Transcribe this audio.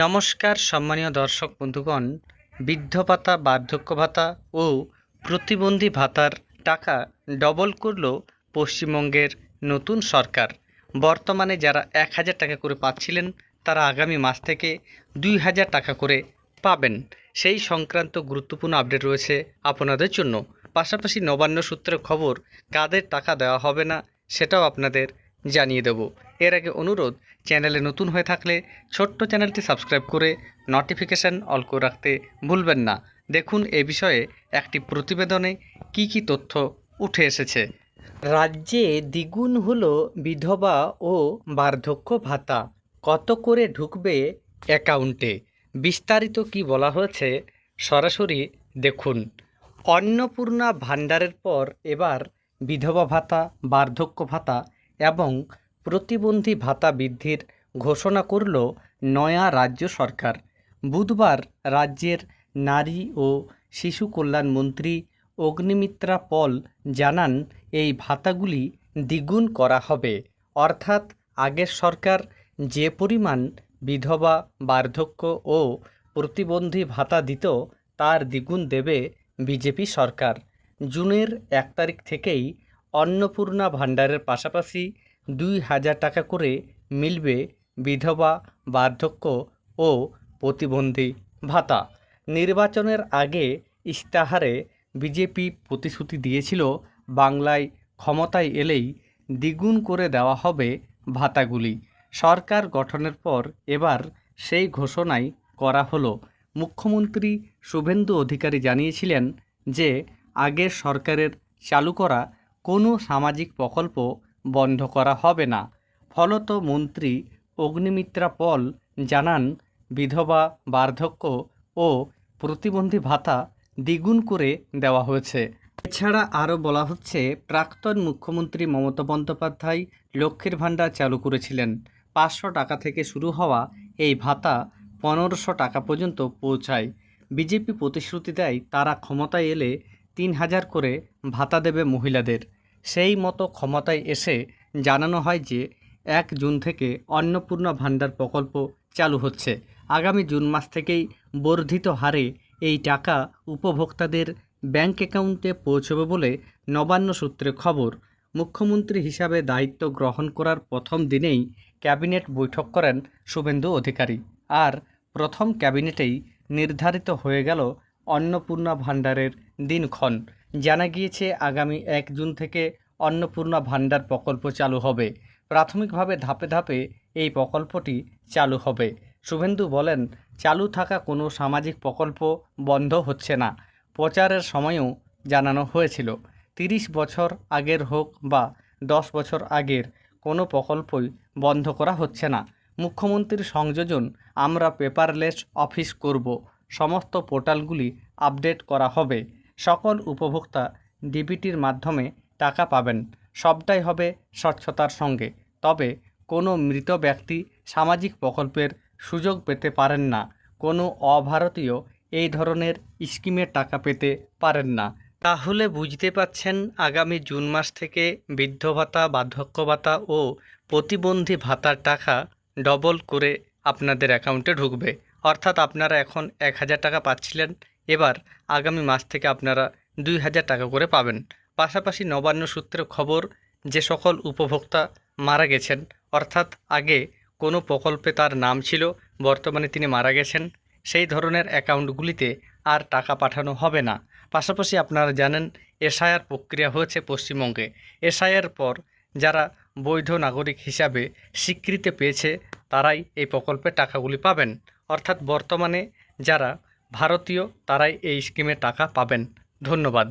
নমস্কার সম্মানীয় দর্শক বন্ধুগণ, বৃদ্ধ ভাতা, বার্ধক্য ভাতা ও প্রতিবন্ধী ভাতার টাকা ডবল করল পশ্চিমবঙ্গের নতুন সরকার। বর্তমানে যারা ১,০০০ টাকা করে পাচ্ছিলেন তারা আগামী মাস থেকে ২,০০০ টাকা করে পাবেন। সেই সংক্রান্ত গুরুত্বপূর্ণ আপডেট রয়েছে আপনাদের জন্য। পাশাপাশি নবান্ন সূত্রে খবর কাদের টাকা দেওয়া হবে না সেটাও আপনাদের জানিয়ে দেব। এর আগে অনুরোধ, চ্যানেলে নতুন হয়ে থাকলে ছোট্ট চ্যানেলটি সাবস্ক্রাইব করে নোটিফিকেশান অল করে রাখতে ভুলবেন না। দেখুন এ বিষয়ে একটি প্রতিবেদনে কি তথ্য উঠে এসেছে। রাজ্যে দ্বিগুণ হলো বিধবা ও বার্ধক্য ভাতা, কত করে ঢুকবে অ্যাকাউন্টে? বিস্তারিত কি বলা হয়েছে সরাসরি দেখুন। অন্নপূর্ণা ভাণ্ডারের পর এবার বিধবা ভাতা, বার্ধক্য ভাতা এবং প্রতিবন্ধী ভাতা বৃদ্ধির ঘোষণা করল নয়া রাজ্য সরকার। বুধবার রাজ্যের নারী ও শিশু কল্যাণ মন্ত্রী অগ্নিমিত্রা পল জানান, এই ভাতাগুলি দ্বিগুণ করা হবে। অর্থাৎ আগের সরকার যে পরিমাণ বিধবা, বার্ধক্য ও প্রতিবন্ধী ভাতা দিত তার দ্বিগুণ দেবে বিজেপি সরকার। জুনের ১ তারিখ থেকেই অন্নপূর্ণা ভাণ্ডারের পাশাপাশি ২,০০০ টাকা করে মিলবে বিধবা, বার্ধক্য ও প্রতিবন্ধী ভাতা। নির্বাচনের আগে ইশতেহারে বিজেপি প্রতিশ্রুতি দিয়েছিল বাংলায় ক্ষমতায় এলেই দ্বিগুণ করে দেওয়া হবে ভাতাগুলি। সরকার গঠনের পর এবার সেই ঘোষণাই করা হলো। মুখ্যমন্ত্রী শুভেন্দু অধিকারী জানিয়েছিলেন যে আগের সরকারের চালু করা কোনো সামাজিক প্রকল্প বন্ধ করা হবে না। ফলত মন্ত্রী অগ্নিমিত্রা পল জানান, বিধবা, বার্ধক্য ও প্রতিবন্ধী ভাতা দ্বিগুণ করে দেওয়া হয়েছে। এছাড়া আরও বলা হচ্ছে, প্রাক্তন মুখ্যমন্ত্রী মমতা বন্দ্যোপাধ্যায় লক্ষ্মীর ভাণ্ডার চালু করেছিলেন। ৫০০ টাকা থেকে শুরু হওয়া এই ভাতা ১৫০০ টাকা পর্যন্ত পৌঁছায়। বিজেপি প্রতিশ্রুতি দেয় তারা ক্ষমতায় এলে ৩,০০০ করে ভাতা দেবে মহিলাদের। সেই মতো ক্ষমতায় এসে জানানো হয় যে ১ জুন থেকে অন্নপূর্ণা ভাণ্ডার প্রকল্প চালু হচ্ছে। আগামী জুন মাস থেকেই বর্ধিত হারে এই টাকা উপভোক্তাদের ব্যাংক অ্যাকাউন্টে পৌঁছবে বলে নবান্ন সূত্রে খবর। মুখ্যমন্ত্রী হিসাবে দায়িত্ব গ্রহণ করার প্রথম দিনেই ক্যাবিনেট বৈঠক করেন শুভেন্দু অধিকারী। আর প্রথম ক্যাবিনেটেই নির্ধারিত হয়ে গেল অন্নপূর্ণা ভাণ্ডারের দিনক্ষণ। জানা গিয়েছে আগামী ১ জুন থেকে অন্নপূর্ণা ভাণ্ডার প্রকল্প চালু হবে। প্রাথমিকভাবে ধাপে ধাপে এই প্রকল্পটি চালু হবে। শুভেন্দু বলেন, চালু থাকা কোনো সামাজিক প্রকল্প বন্ধ হচ্ছে না। প্রচারের সময়ও জানানো হয়েছিল, ৩০ বছর আগের হোক বা ১০ বছর আগের, কোনো প্রকল্পই বন্ধ করা হচ্ছে না। মুখ্যমন্ত্রীর সংযোজন, আমরা পেপারলেস অফিস করব, সমস্ত পোর্টালগুলি আপডেট করা হবে, সকল উপভোক্তা ডিবিটির মাধ্যমে টাকা পাবেন, সবটাই হবে স্বচ্ছতার সঙ্গে। তবে কোনো মৃত ব্যক্তি সামাজিক প্রকল্পের সুযোগ পেতে পারেন না, কোনো অভারতীয় এই ধরনের স্কিমের টাকা পেতে পারেন না। তাহলে বুঝতে পাচ্ছেন, আগামী জুন মাস থেকে বৃদ্ধ ভাতা, বার্ধক্য ভাতা ও প্রতিবন্ধী ভাতার টাকা ডবল করে আপনাদের অ্যাকাউন্টে ঢুকবে। অর্থাৎ আপনারা এখন ১,০০০ টাকা পাচ্ছিলেন, এবার আগামী মাস থেকে আপনারা ২,০০০ টাকা করে পাবেন। পাশাপাশি নবান্ন সূত্রে খবর, যে সকল উপভোক্তা মারা গেছেন, অর্থাৎ আগে কোনো প্রকল্পে তার নাম ছিল, বর্তমানে তিনি মারা গেছেন, সেই ধরনের অ্যাকাউন্টগুলিতে আর টাকা পাঠানো হবে না। পাশাপাশি আপনারা জানেন এসআইআর প্রক্রিয়া হয়েছে পশ্চিমবঙ্গে। এসআইআর পর যারা বৈধ নাগরিক হিসাবে স্বীকৃতি পেয়েছে তারাই এই প্রকল্পের টাকাগুলি পাবেন। অর্থাৎ বর্তমানে যারা ভারতীয় তারাই এই স্কিমে টাকা পাবেন। ধন্যবাদ।